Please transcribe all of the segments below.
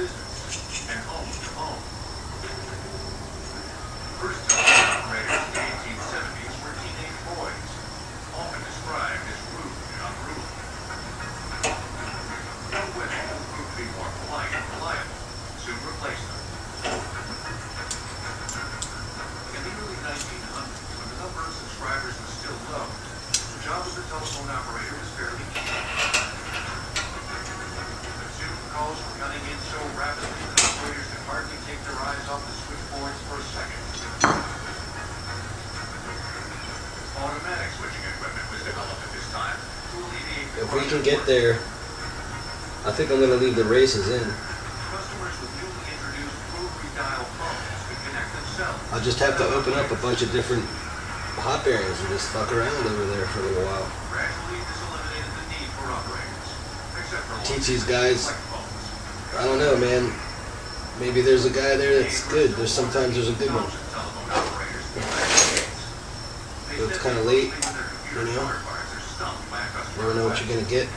business and home to home. First telephone operators in the 1870s were teenage boys, often described as rude and unruly. Young women who proved to be more polite and reliable soon replaced them. In the early 1900s, when the number of subscribers was still low, the job of the telephone operator was fairly easy. But soon calls were coming in so rapidly that operators could hardly take their eyes off the switchboards for a second. Automatic switching equipment was developed at this time to alleviate the If we can get there, I think I'm going to leave the races in. Customers with newly introduced rotary dial phones could connect themselves. I'll just have to open up a bunch of different hot bearings and just fuck around over there for a little while. Gradually, this eliminated the need for operators, except for Teach these guys. select phones. I don't know, man. Maybe there's a guy there that's good. Sometimes there's a good one. Telephone operators in the United States. So it's kind of late, When their computer you know? counterparts are stumped by a customer Never know what you're going to get.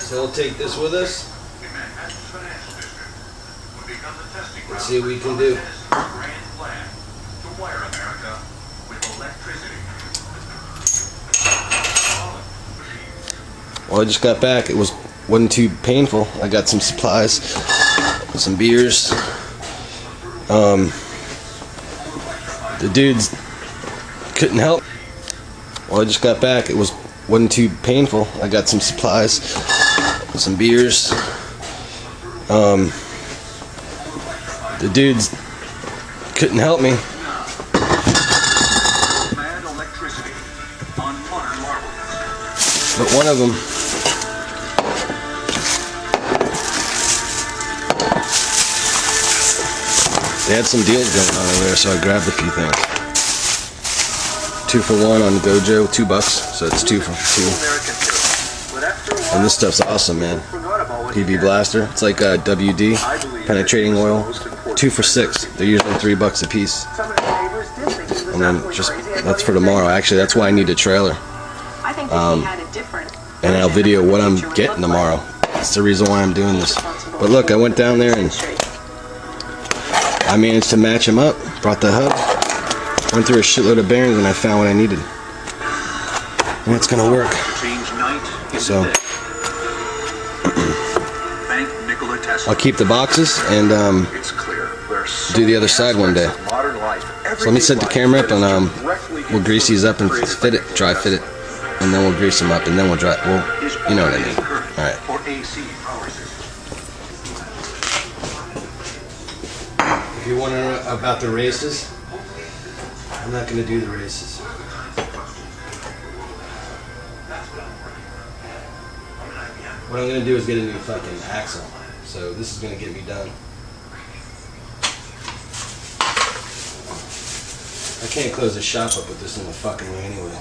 So we'll take this with us. Let's see what we can do. Well, I just got back. Wasn't too painful. I got some supplies, some beers. The dudes couldn't help. Well, I just got back. Wasn't too painful. I got some supplies, some beers. The dudes couldn't help me. But one of them they had some deals going on over there, so I grabbed a few things. 2 for 1 on Gojo, $2, so it's 2 for 2. And this stuff's awesome, man. PB Blaster, it's like WD, penetrating oil, 2 for 6. They're usually $3 a piece. And then that's for tomorrow. Actually, that's why I need a trailer. And I'll video what I'm getting tomorrow. That's the reason why I'm doing this. But look, I went down there and I managed to match them up. Brought the hub, went through a shitload of bearings, and I found what I needed. And it's gonna work. So I'll keep the boxes and do the other side one day. So let me set the camera up and we'll grease these up and fit it, dry fit it, and then we'll grease them up and then we'll dry. Well, you know what I mean. All right. If you want to know about the races, I'm not going to do the races. What I'm going to do is get a new fucking axle. So this is going to get me done. I can't close the shop up with this in the fucking way anyway.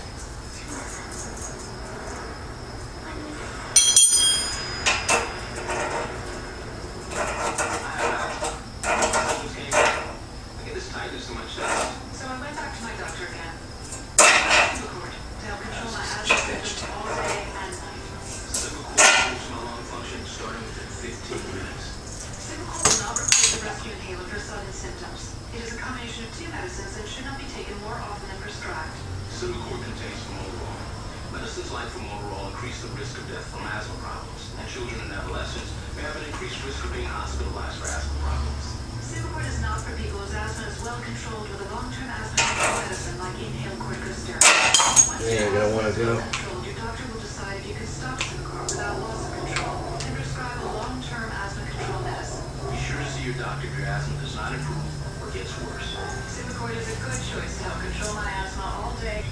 Like formoterol increase the risk of death from asthma problems, and children and adolescents may have an increased risk of being hospitalized for asthma problems. Symbicort is not for people whose asthma is well controlled with a long-term asthma control medicine like inhaled corticosteroids. Once you're gonna want to go. Your doctor will decide if you can stop Symbicort without loss of control and prescribe a long-term asthma control medicine. Be sure to see your doctor if your asthma does not improve or gets worse. Symbicort is a good choice to help control my asthma all day.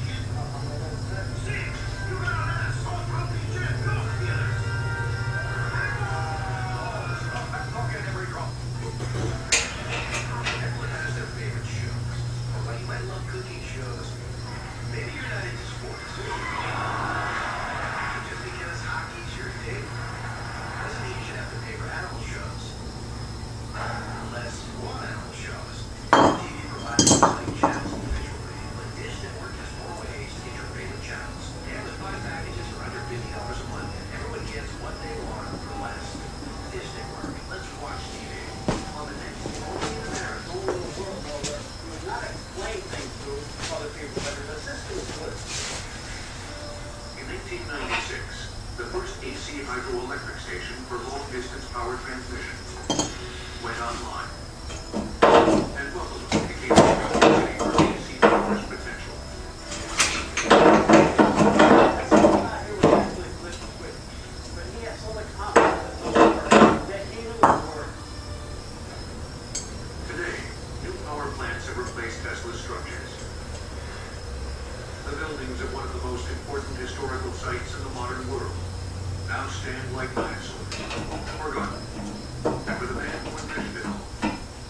power plants have replaced Tesla's structures. The buildings at one of the most important historical sites in the modern world now stand like dinosaurs, forgotten. And with a man who envisioned it all,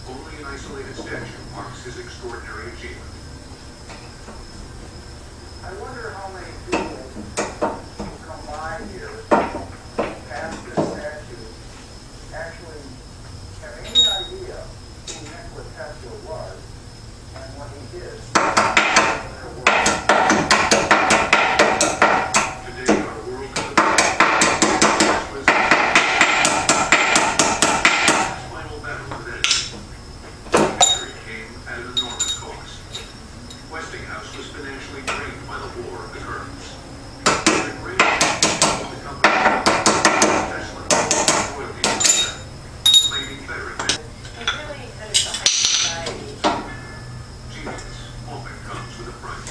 only an isolated statue marks his extraordinary achievement. I wonder how many people who come by here past this statue actually have any idea who Nikola Tesla was and what he did. Today, our world is Tesla's final battle with energy. Victory came at an enormous cost. Westinghouse was financially drained by the War of the Curtains. The greatest of the company, Tesla, royalty contract, claiming better advantage. It really is a high society. Genius often comes with a price.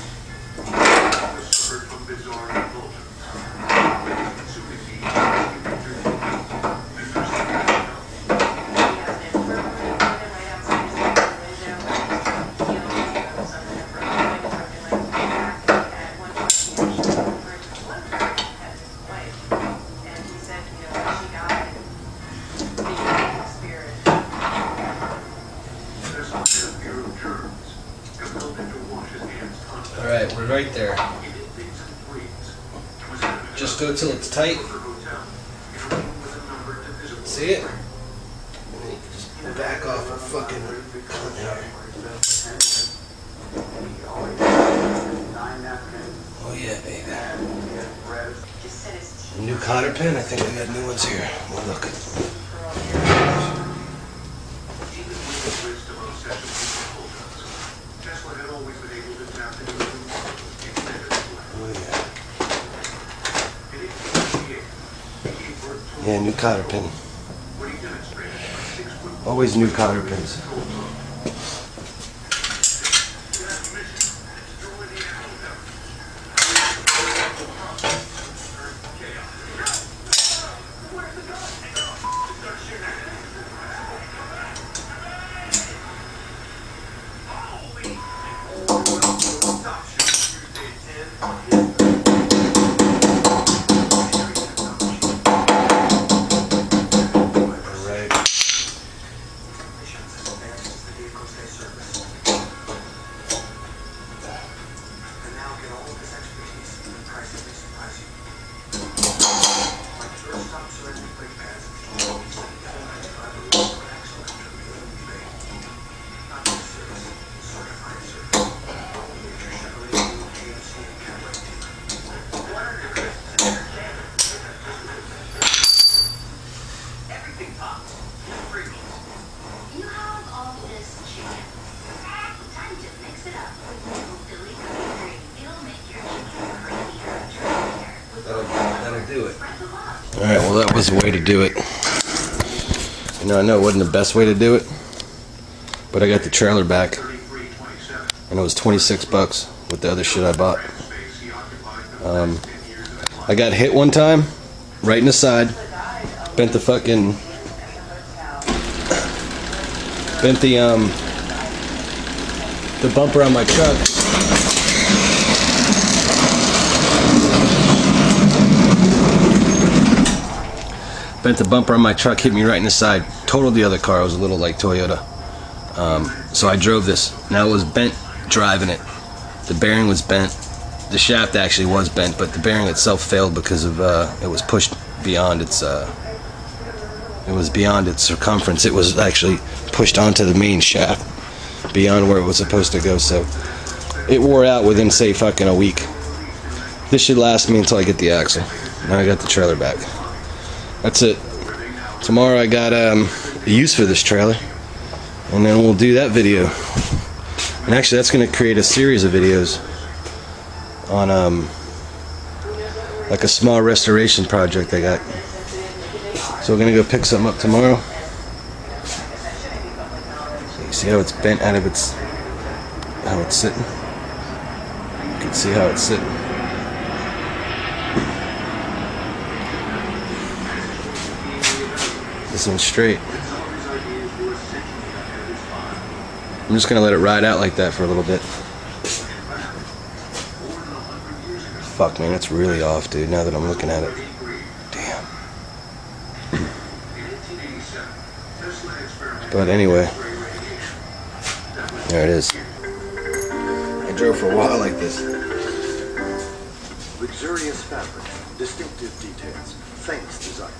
Was suffered from bizarre compulsions. Consuming needs, pictures, and personal income. He has an infirmary right outside his window. He goes under the broken something like that. At one point, he actually referred to one person as his wife. And he said, you know, when she died, the human spirit. Tesla had a fear of germs, compelled him to wash his hands constantly. Alright, we're right there. He did things in threes. Was adamant Just about do it till it's tight. for hotel, in a room with a numbered divisible. See it? Just back off a fucking Oh yeah, baby. Just set his teeth. New cotter pin? I think we got new ones here. Well, look. Even with the list of obsessions and compulsions, Tesla had always been able to tap into a remarkable extended life. Oh yeah. In 1898, he gave birth to Yeah, new cotter pin. what he demonstrated by 6 foot. Always new cotter pins. You have all this chicken. Time to mix it up with Philly cookie. It'll make your chicken creamier, That'll do it. spread the love. Alright, well that was the way to do it. You know, I know it wasn't the best way to do it, but I got the trailer back, and it was 26 bucks with the other shit I bought. I got hit one time, right in the side, bent the fucking, bent the bumper on my truck. Bent the bumper on my truck, hit me right in the side, totaled the other car. It was a little like Toyota. So I drove this. Now it was bent driving it. The bearing was bent. The shaft actually was bent, but the bearing itself failed because of it was pushed beyond its circumference. It was actually pushed onto the main shaft beyond where it was supposed to go. So it wore out within, say, fucking a week. This should last me until I get the axle. Now I got the trailer back. That's it. Tomorrow I got a use for this trailer, and then we'll do that video. And actually that's going to create a series of videos on like a small restoration project I got. So we're going to go pick something up tomorrow. So you see how it's bent out of its, how it's sitting? You can see how it's sitting. This one's straight. I'm just gonna let it ride out like that for a little bit. Fuck, man, it's really off, dude, now that I'm looking at it. Damn. But anyway, there it is. I drove for a while like this. Luxurious fabric, distinctive details, famous designers.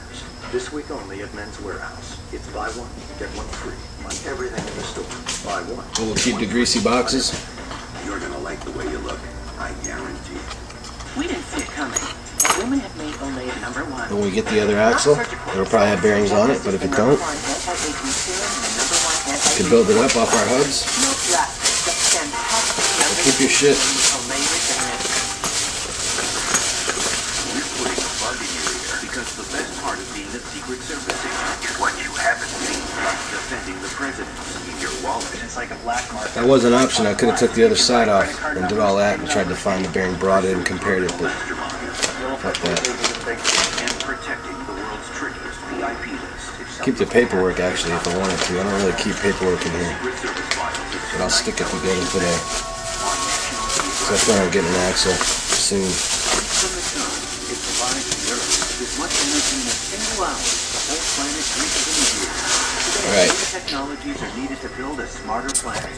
This week only at Men's Warehouse. It's buy one, get one free on everything in the store. Buy one. We'll keep the greasy boxes. You're gonna like the way you look, I guarantee. We didn't see it coming. And women have made Olay #1. When we get the other axle, it'll probably have bearings on it, but if it don't, we can build it up off our hubs. So keep your shit. We're putting a bug in your ear because the best part of being a Secret Service agent is what you haven't seen. Defending the president in your wallet. It's like a black mark. That was an option. I could have took the other side off and did all that and tried to find the bearing, brought it and compared it, but fuck that. And protecting the world's trickiest VIP list. Keep the paperwork actually if I wanted to. I don't really keep paperwork in here, but I'll stick it together today. So I plan on getting an axle soon. From the sun, it provides the Earth as much energy in a single hour the whole planet drinks in a year. Today, All right. new technologies are needed to build a smarter planet.